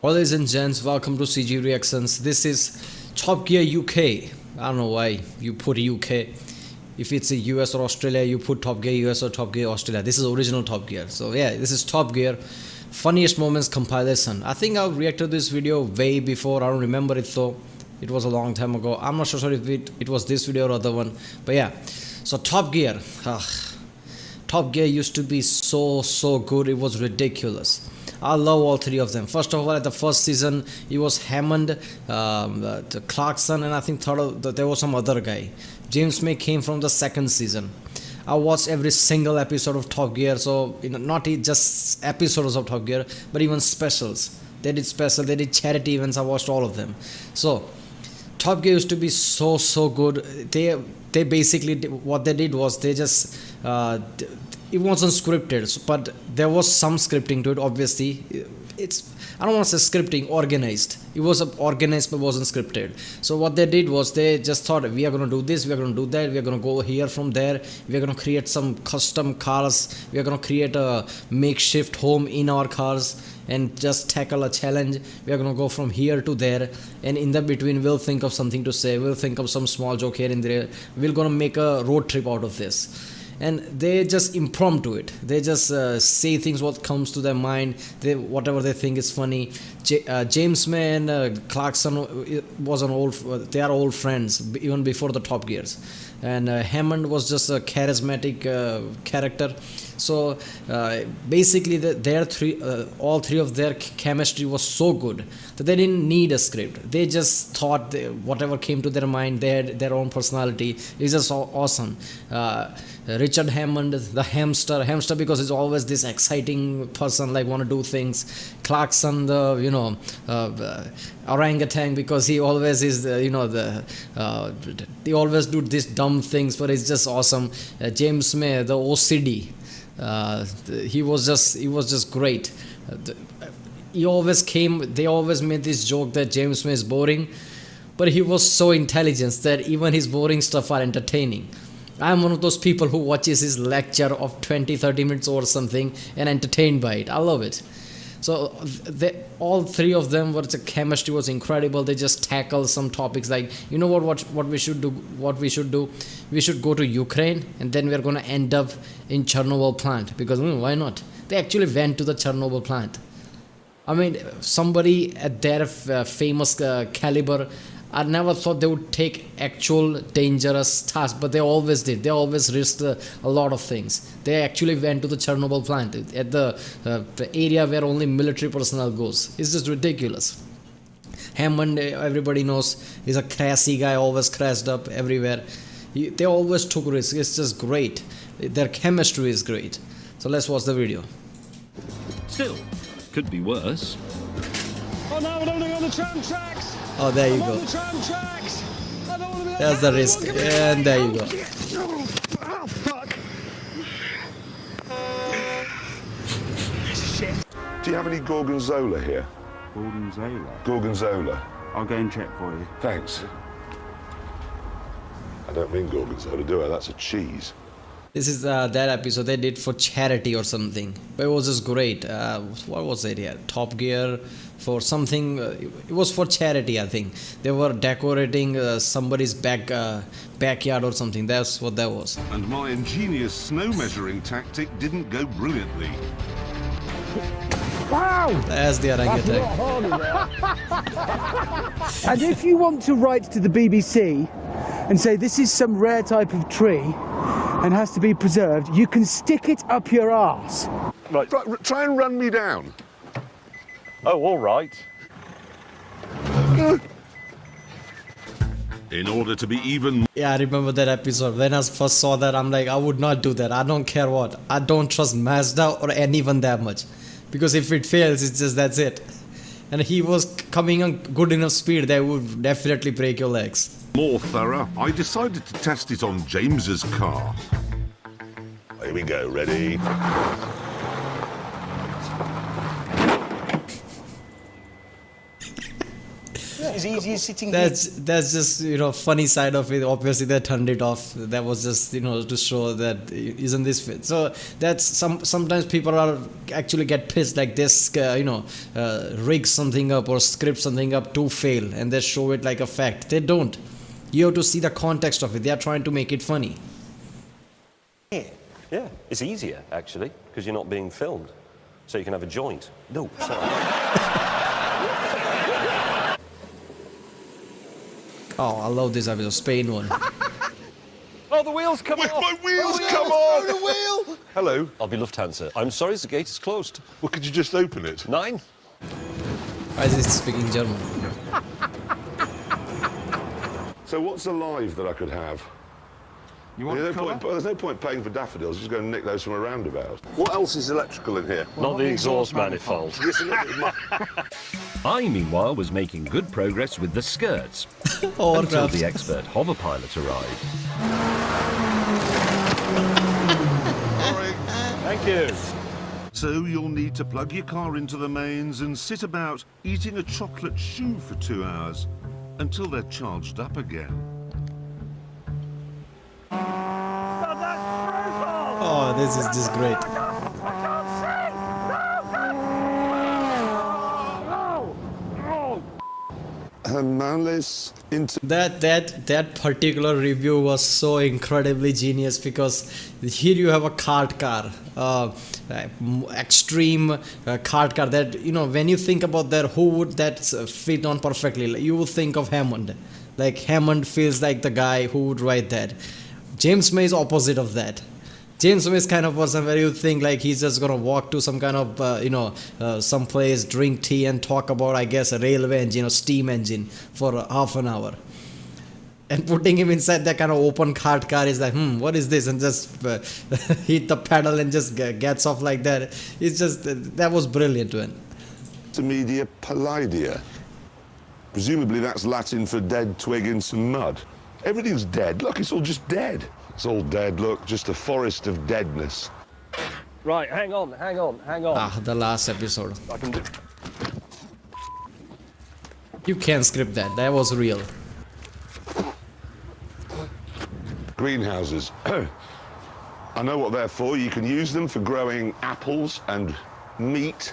Ladies and gents, welcome to CG Reactions. This is Top Gear UK. I don't know why you put UK. If it's a US or Australia, you put Top Gear US or Top Gear Australia. This is original Top Gear. So yeah, this is Top Gear Funniest Moments Compilation. I think I reacted to this video way before. I don't remember it though. It was a long time ago. I'm not sure if it was this video or other one. But yeah, so Top Gear. Top Gear used to be so good. It was ridiculous. I love all three of them. First of all, at the first season, it was Hammond, Clarkson, and I think there was some other guy. James May came from the second season. I watched every single episode of Top Gear, so not just episodes of Top Gear, but even specials. They did charity events. I watched all of them. So Top Gear used to be so good. They basically what they did was they just it wasn't scripted, but there was some scripting to it. Obviously, I don't want to say scripting, organized. It was organized but wasn't scripted. So what they did was they just thought, we are going to do this, we are going to do that, we are going to go here from there, we are going to create some custom cars, we are going to create a makeshift home in our cars and just tackle a challenge. We are going to go from here to there, and in the between we'll think of something to say, we'll think of some small joke here and there, we're going to make a road trip out of this. And they just impromptu it. They just say things what comes to their mind. Whatever they think is funny. James May and Clarkson they are old friends even before the Top Gears. And Hammond was just a charismatic character. So basically, all three of their chemistry was so good that they didn't need a script. They just thought whatever came to their mind. They had their own personality. It's just awesome. Richard Hammond, the hamster because he's always this exciting person, like want to do things. Clarkson, the orangutan, because he always is they always do these dumb things, but it's just awesome. James May, the OCD, he was just great. They always made this joke that James May is boring, but he was so intelligent that even his boring stuff are entertaining. I'm one of those people who watches his lecture of 20-30 minutes or something and entertained by it. I love it. So all three of them, the chemistry was incredible. They just tackle some topics like, what we should do. We should go to Ukraine, and then we're going to end up in Chernobyl plant, because why not? They actually went to the Chernobyl plant. I mean, somebody at their famous caliber, I never thought they would take actual dangerous tasks, but they always did. They always risked a lot of things. They actually went to the Chernobyl plant at the area where only military personnel goes. It's just ridiculous. Hammond, everybody knows, is a crazy guy, always crashed up everywhere. They always took risks. It's just great. Their chemistry is great. So let's watch the video. Still, could be worse. Oh no, we're only on the tram tracks! Oh, there you go. There's the risk, and there you go. Oh, fuck. Shit. Do you have any gorgonzola here? Gorgonzola? Gorgonzola. I'll go and check for you. Thanks. I don't mean gorgonzola, do I? That's a cheese. This is that episode they did for charity or something, but it was just great. What was it here? Top Gear for something. It was for charity, I think. They were decorating somebody's backyard or something. That's what that was. And my ingenious snow measuring tactic didn't go brilliantly. Wow! That's the orangutan. And if you want to write to the BBC and say this is some rare type of tree and has to be preserved, you can stick it up your arse. Right, try and run me down. Oh, all right. In order to be even... Yeah, I remember that episode. When I first saw that, I'm like, I would not do that. I don't care what. I don't trust Mazda or anyone that much. Because if it fails, it's just, that's it. And he was coming on good enough speed that would definitely break your legs. more thorough, I decided to test it on James's car. Here we go, ready? It's easy as sitting That's just funny side of it. Obviously they turned it off. That was just to show that isn't this fit. So that's sometimes people are actually get pissed like this rig something up or script something up to fail and they show it like a fact. They don't. You have to see the context of it. They are trying to make it funny. here. Yeah, it's easier, actually, because you're not being filmed. So you can have a joint. No, sorry. Oh, I love this episode, Spain one. Oh, the wheels come off! My wheels come off! The wheel! Hello. I'll be Lufthansa. I'm sorry, the gate is closed. Well, could you just open it? 9? Why is he speaking German? So what's alive that I could have? You want There's a no colour? point, there's no point paying for daffodils. Just go and nick those from a roundabout. What else is electrical in here? Not the exhaust manifold. Yes, a little bit. I, meanwhile, was making good progress with the skirts Oh, until the expert hover pilot arrived. Thank you. So you'll need to plug your car into the mains and sit about eating a chocolate shoe for 2 hours until they're charged up again. Oh, this is just great. That particular review was so incredibly genius because here you have a kart car, extreme kart car that when you think about that, who would that fit on perfectly? Like, you would think of Hammond. Like Hammond feels like the guy who would write that. James May is opposite of that. James May is kind of person where you think like he's just gonna walk to some kind of some place, drink tea and talk about, I guess, a railway engine or steam engine for half an hour. And putting him inside that kind of open kart car is like, what is this? And just hit the pedal and just gets off like that. It's just, that was brilliant, man. Media palladia. Presumably that's Latin for dead twig in some mud. Everything's dead. Look, it's all just dead. It's all dead, look, just a forest of deadness. Right, hang on. Ah, the last episode. I can do... You can't script that. That was real. Greenhouses. I know what they're for. You can use them for growing apples and meat,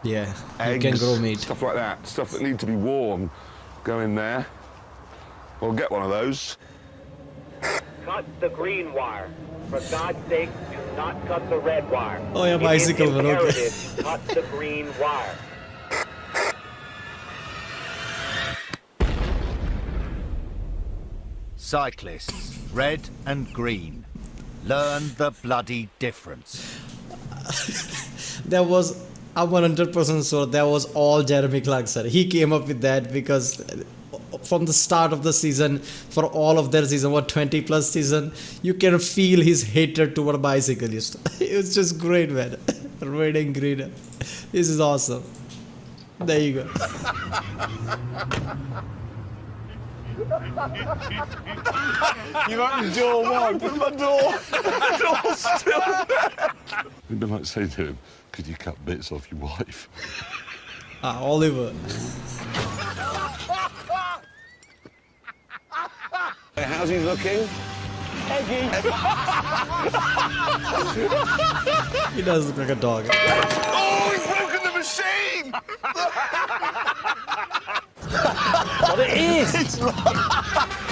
Yeah, eggs, you can grow meat. stuff like that. Stuff that need to be warm. Go in there. We'll get one of those. Cut the green wire. For God's sake, do not cut the red wire. Oh, yeah, bicycle, It is but okay. imperative, cut the green wire. Cyclists, red and green. Learn the bloody difference. That was, I'm 100% sure that was all Jeremy Clarkson. He came up with that because from the start of the season, for all of their season, 20 plus season, you can feel his hatred toward bicyclists. It was just great, man. Red and green. This is awesome. There you go. You opened door one. Open my door. The door's still there. We'd be like saying to him, could you cut bits off your wife? Ah, Oliver. How's he looking? He does look like a dog. Oh, he's broken the machine! But it is!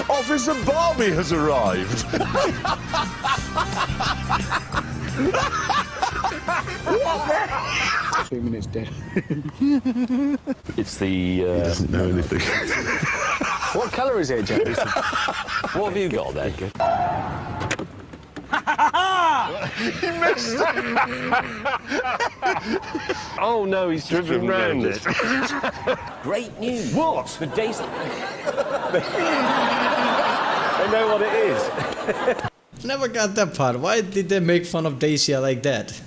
Officer Barbie has arrived. It's dead. It's the... Doesn't know anything. What colour is it, James? What have you got there? He missed it. Oh no, he's driven round it. Great news. What? The Dacia. They know what it is. Never got that part. Why did they make fun of Dacia like that?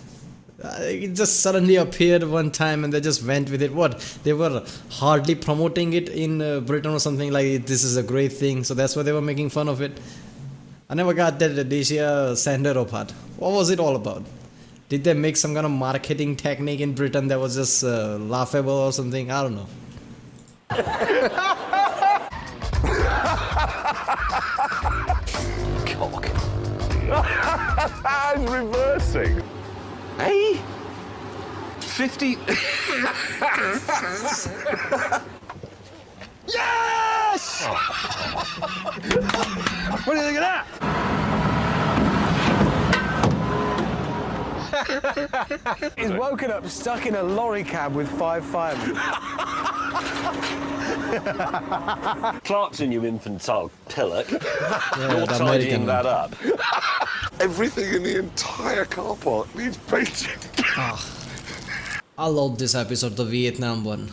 It just suddenly appeared one time and they just went with it. What? They were hardly promoting it in Britain or something like this is a great thing. So that's why they were making fun of it. I never got that Dacia Sandero part. What was it all about? Did they make some kind of marketing technique in Britain that was just laughable or something? I don't know. Cock. It's reversing. Hey? 50... Yes! What do you think of that? He's woken up stuck in a lorry cab with 5 firemen. Clarkson, you infantile pillock. Yeah, You're the tidying American that up. Everything in the entire car park needs painting. I love this episode, the Vietnam one.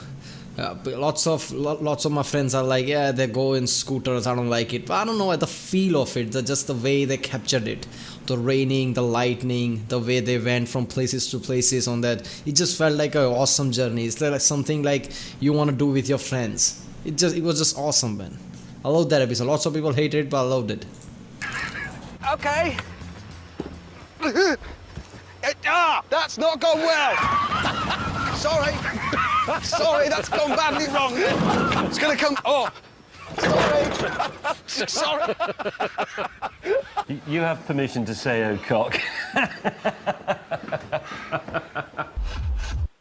Lots of my friends are like, yeah, they go in scooters, I don't like it. But I don't know, the feel of it, just the way they captured it. The raining, the lightning, the way they went from places to places on that. It just felt like an awesome journey. It's like something like you want to do with your friends. It was just awesome, man. I love that episode. Lots of people hated it, but I loved it. Okay. That's not gone well. Sorry. Sorry, that's gone badly wrong. It's gonna come. Oh, sorry. Sorry. You have permission to say, oh, cock.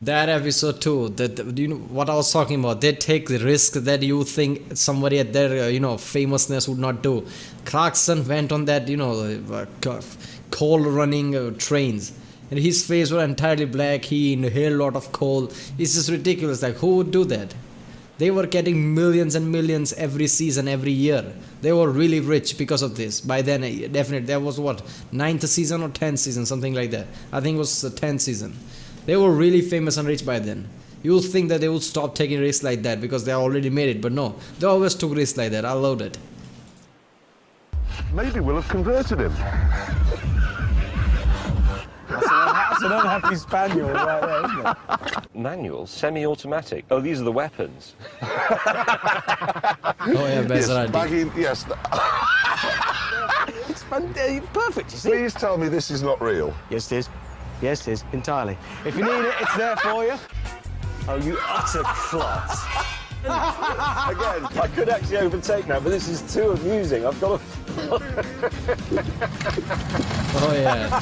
That episode too, that you know what I was talking about. They take the risk that you think somebody at their famousness would not do. Clarkson went on that coal running trains, and his face was entirely black. He inhaled a lot of coal. It's just ridiculous. Like, who would do that? They were getting millions and millions every season, every year. They were really rich because of this. By then, definitely, there was what, 9th season or 10th season, something like that. I think it was the 10th season. They were really famous and rich by then. You would think that they would stop taking risks like that because they already made it, but no. They always took risks like that. I loved it. Maybe we'll have converted him. That's an unhappy spaniel right there, isn't it? Manual, semi-automatic. Oh, these are the weapons. Oh yeah, Yes, Bezaradi. bagging, yes. It's perfect, you see. Please tell me this is not real. Yes, it is. Yes, it is. Entirely. If you need it, it's there for you. Oh, you utter klutz. Again, I could actually overtake now, but this is too amusing. I've got to... Oh yeah.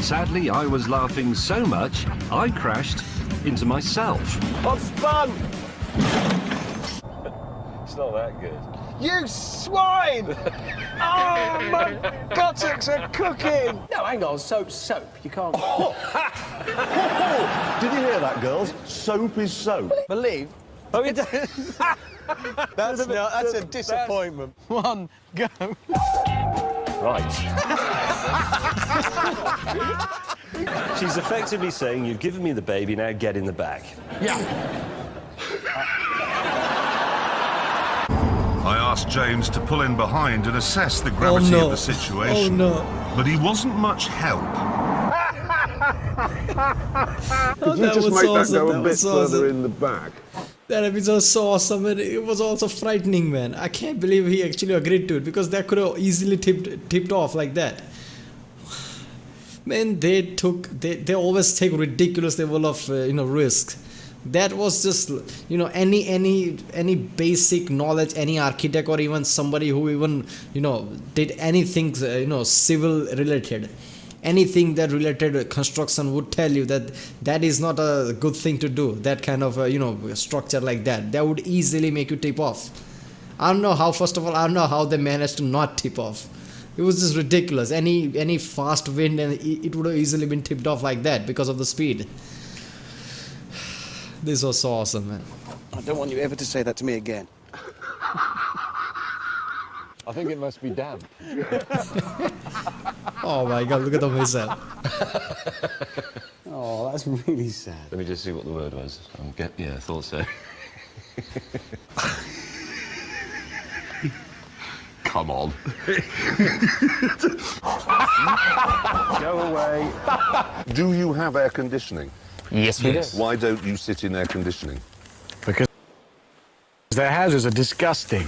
Sadly, I was laughing so much, I crashed into myself. What's fun? It's not that good. You swine! Oh, my buttocks are cooking! No, hang on, soap. You can't... Did you hear that, girls? Soap is soap. Believe? Oh, it that's a disappointment. One, go. Right. She's effectively saying, you've given me the baby, now get in the back. Yeah. I asked James to pull in behind and assess the gravity of the situation. Oh no. But he wasn't much help. Could you just make that go a bit further in the back? That episode was so awesome, and it was also frightening, man. I can't believe he actually agreed to it because that could have easily tipped off like that. Man, they always take ridiculous level of risk. That was just any basic knowledge, any architect or even somebody who even did anything civil related. Anything that related construction would tell you that is not a good thing to do. That kind of structure like that would easily make you tip off. I don't know how they managed to not tip off. It was just ridiculous. Any fast wind and it would have easily been tipped off like that because of the speed. This was so awesome, man. I don't want you ever to say that to me again. I think it must be damp. Oh my god, look at the missile. Oh, that's really sad. Let me just see what the word was. Yeah, I thought so. Come on. Go away. Do you have air conditioning? Yes, we do. Why don't you sit in air conditioning? Because their houses are disgusting.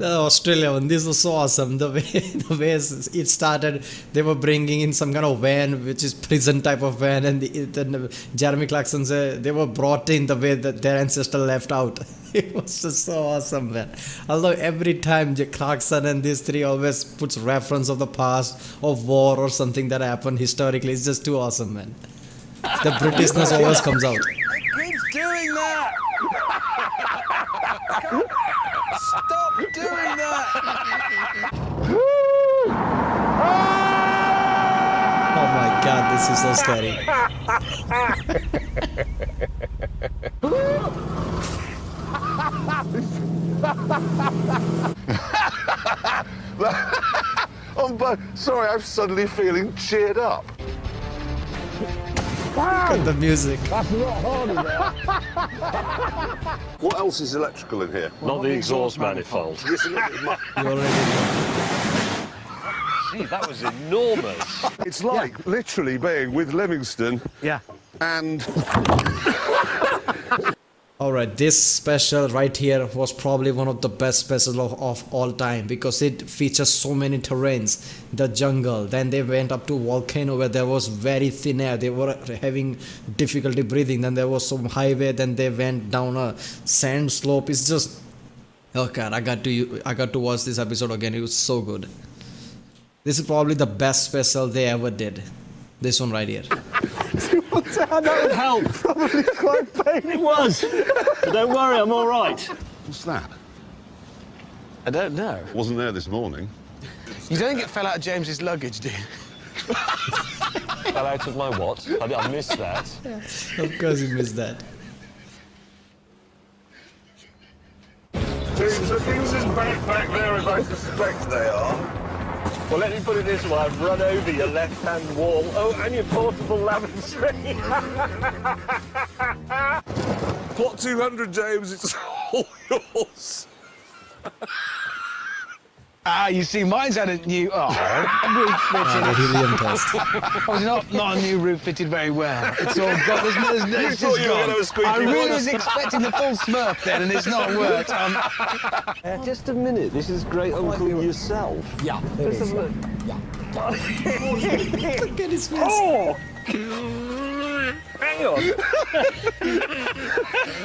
The Australia one, this was so awesome. The way it started, they were bringing in some kind of van, which is prison type of van, and then Jeremy Clarkson said they were brought in the way that their ancestor left out. It was just so awesome, man. Although every time Clarkson and these three always puts reference of the past, of war or something that happened historically, it's just too awesome, man. The Britishness always comes out. It keeps doing that! Stop doing that! Oh my god, this is so scary. Sorry, I'm suddenly feeling cheered up. Look at the music. That's not hard enough. What else is electrical in here? Not the exhaust manifold. Yes, You already know. Gee, that was enormous. it's like literally being with Livingston. Yeah. And Alright, this special right here was probably one of the best specials of all time because it features so many terrains. The jungle, then they went up to volcano where there was very thin air, they were having difficulty breathing, then there was some highway, then they went down a sand slope. It's just, oh god, I got to watch this episode again. It was so good. This is probably the best special they ever did. This one right here. That would help. Probably quite painful. It was. But don't worry, I'm all right. what's that? I don't know. Wasn't there this morning. You don't get fell out of James's luggage, do you? Fell out of my what? I missed that. Of course you missed that. James, are things as bad back there as I suspect they are? Well, let me put it this way. I've run over your left-hand wall. Oh, and your portable lavatory. Plot 200, James, it's all yours. Ah, you see, mine's had a new roof fitted. The helium test. Oh, not a new roof fitted very well. It's all got. It's thought just you were gonna have a gone. squeaky I really voice. was expecting the full Smurf then, and it's not worked. Just a minute. This is great uncle yourself. Yeah. Let's have a look. Look at his face. Oh! Hang on.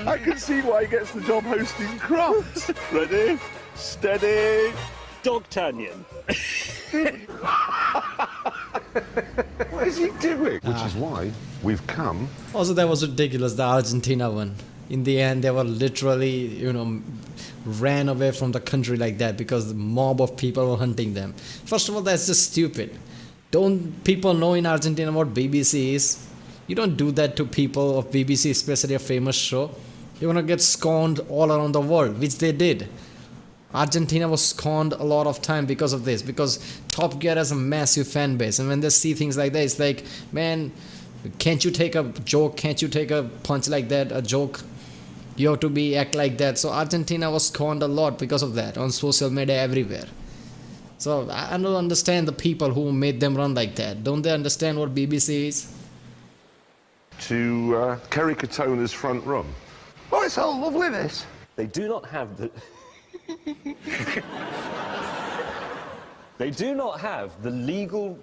I can see why he gets the job hosting Crufts. Ready? Steady. Dogtanian. What is he doing? Which is why we've come. Also, that was ridiculous, the Argentina one. In the end, they were literally, ran away from the country like that because the mob of people were hunting them. First of all, that's just stupid. Don't people know in Argentina what BBC is? You don't do that to people of BBC, especially a famous show. You're gonna get scorned all around the world, which they did. Argentina was scorned a lot of time because of this, because Top Gear has a massive fan base, and when they see things like that, it's like, man, can't you take a joke? Can't you take a punch like that? A joke? You have to act like that. So Argentina was scorned a lot because of that on social media everywhere. So I don't understand the people who made them run like that. Don't they understand what BBC is? To Kerry Katona's front room. Oh, it's all lovely, this. They do not have the... They do not have the legal...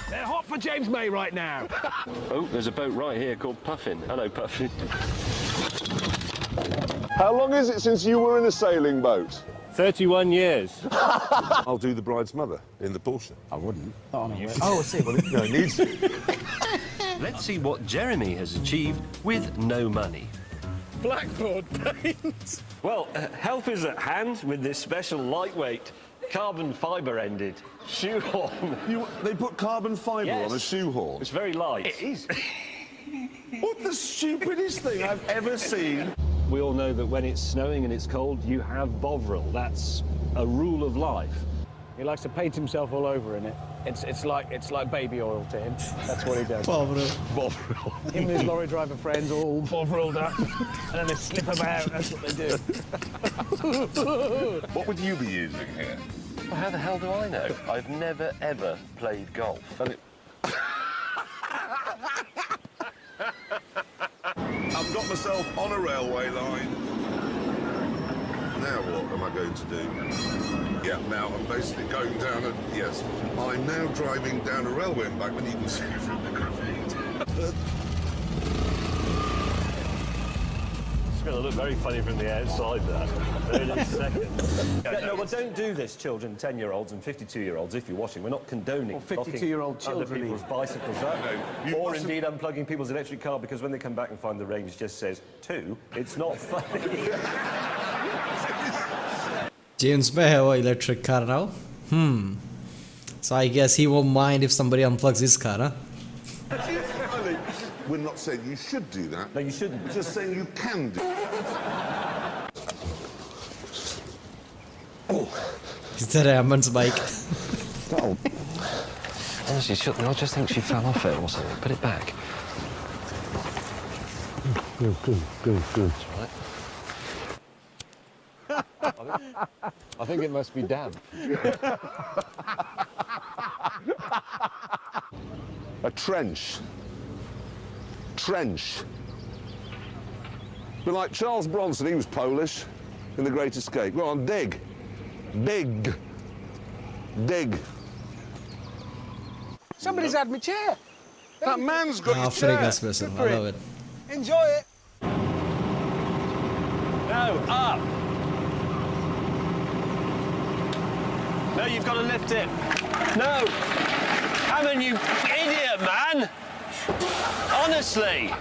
They're hot for James May right now. Oh, there's a boat right here called Puffin. Hello, Puffin. How long is it since you were in a sailing boat? 31 years. I'll do the bride's mother in the Porsche. I wouldn't. Oh, I see. Well, it needs it. Let's see what Jeremy has achieved with no money. Blackboard paint. Well, help is at hand with this special lightweight carbon fibre-ended shoehorn. They put carbon fibre Yes. on a shoehorn. It's very light. It is. What the stupidest thing I've ever seen. We all know that when it's snowing and it's cold, you have Bovril. That's a rule of life. He likes to paint himself all over in it. It's like baby oil to him. That's what he does. Pobre. Bovril. Him and his lorry driver friends all bovrilled up, and then they slip about. That's what they do. What would you be using here? Well, how the hell do I know? I've never, ever played golf. I've got myself on a railway line. Now what am I going to do? Yeah, now I'm basically going down a... Yes, I'm now driving down a railway embankment. You can see it from the graffiti. It's going to look very funny from the outside there. In a second. No, well, don't do this, children, 10-year-olds and 52-year-olds, if you're watching. We're not condoning 52-year-old children. other people's bicycles out. You Or mustn't- indeed unplugging people's electric car, because when they come back and find the range just says 2, it's not funny. James may have an electric car now. So I guess he won't mind if somebody unplugs his car, huh? We're not saying you should do that. No, you shouldn't. We're just saying you can do. Is that Ramon's bike? Oh. Honestly, I just think she fell off it or something. Put it back. Good. I think it must be damp. A trench. But like Charles Bronson, he was Polish in The Great Escape. Go on, dig. Somebody's had my chair. That man's got your Free chair. gas vessel. I love it. Enjoy it. No, up! No, you've got to lift it. No! Hammond, you idiot, man! Honestly!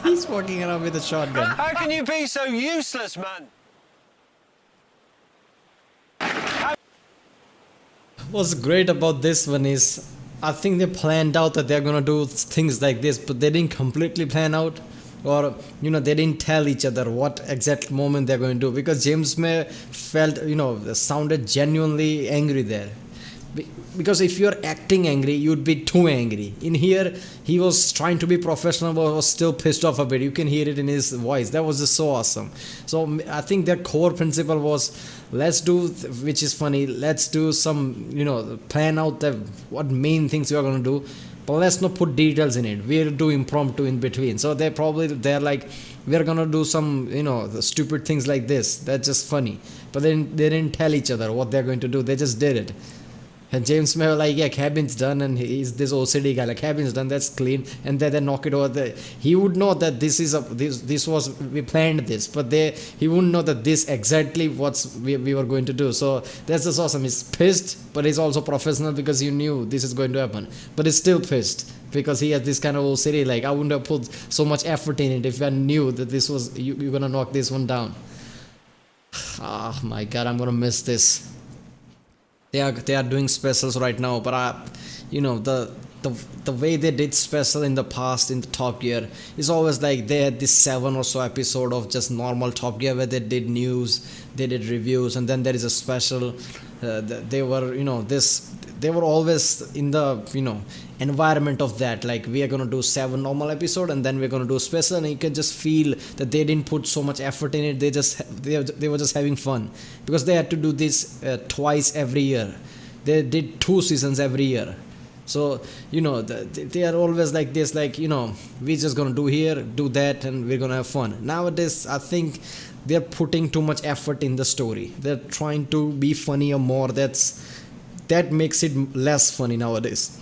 He's walking around with a shotgun. How can you be so useless, man? What's great about this one is I think they planned out that they're gonna do things like this, but they didn't completely plan out, or they didn't tell each other what exact moment they're going to do, because James May felt sounded genuinely angry there. Because if you're acting angry, you'd be too angry. In here, he was trying to be professional, but was still pissed off a bit. You can hear it in his voice. That was just so awesome. So I think their core principle was, let's do, which is funny, let's do some, plan out what main things we are going to do, but let's not put details in it. We'll do impromptu in between. So they're like, we're going to do some, the stupid things like this. That's just funny. But then they didn't tell each other what they're going to do. They just did it. And James May was like, yeah, cabin's done, and he's this OCD guy, like, cabin's done, that's clean, and then they knock it over. He would know that we planned this, but he wouldn't know that this exactly what we were going to do. So that's just awesome. He's pissed, but he's also professional because he knew this is going to happen. But he's still pissed because he has this kind of OCD, like, I wouldn't have put so much effort in it if I knew that this was, you're gonna knock this one down. Oh my God, I'm gonna miss this. They are doing specials right now, but the way they did special in the past in the Top Gear is always like they had this 7 or so episode of just normal Top Gear where they did news, they did reviews, and then there is a special. They were always in the environment of that, like we are gonna do 7 normal episode and then we're gonna do special, and you can just feel that they didn't put so much effort in it. They were just having fun because they had to do this twice every year. They did 2 seasons every year. So they are always like this, like we're just gonna do here, do that, and we're gonna have fun. Nowadays I think they're putting too much effort in the story. They're trying to be funnier more. That makes it less funny nowadays.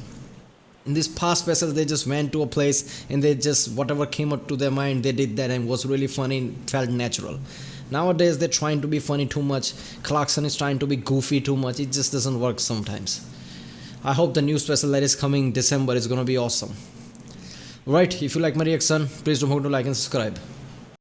In this past specials, they just went to a place and they just, whatever came up to their mind, they did that, and was really funny and felt natural. Nowadays they're trying to be funny too much. Clarkson is trying to be goofy too much. It just doesn't work sometimes. I hope the new special that is coming December is gonna be awesome. Right, if you like my reaction, please don't forget to like and subscribe.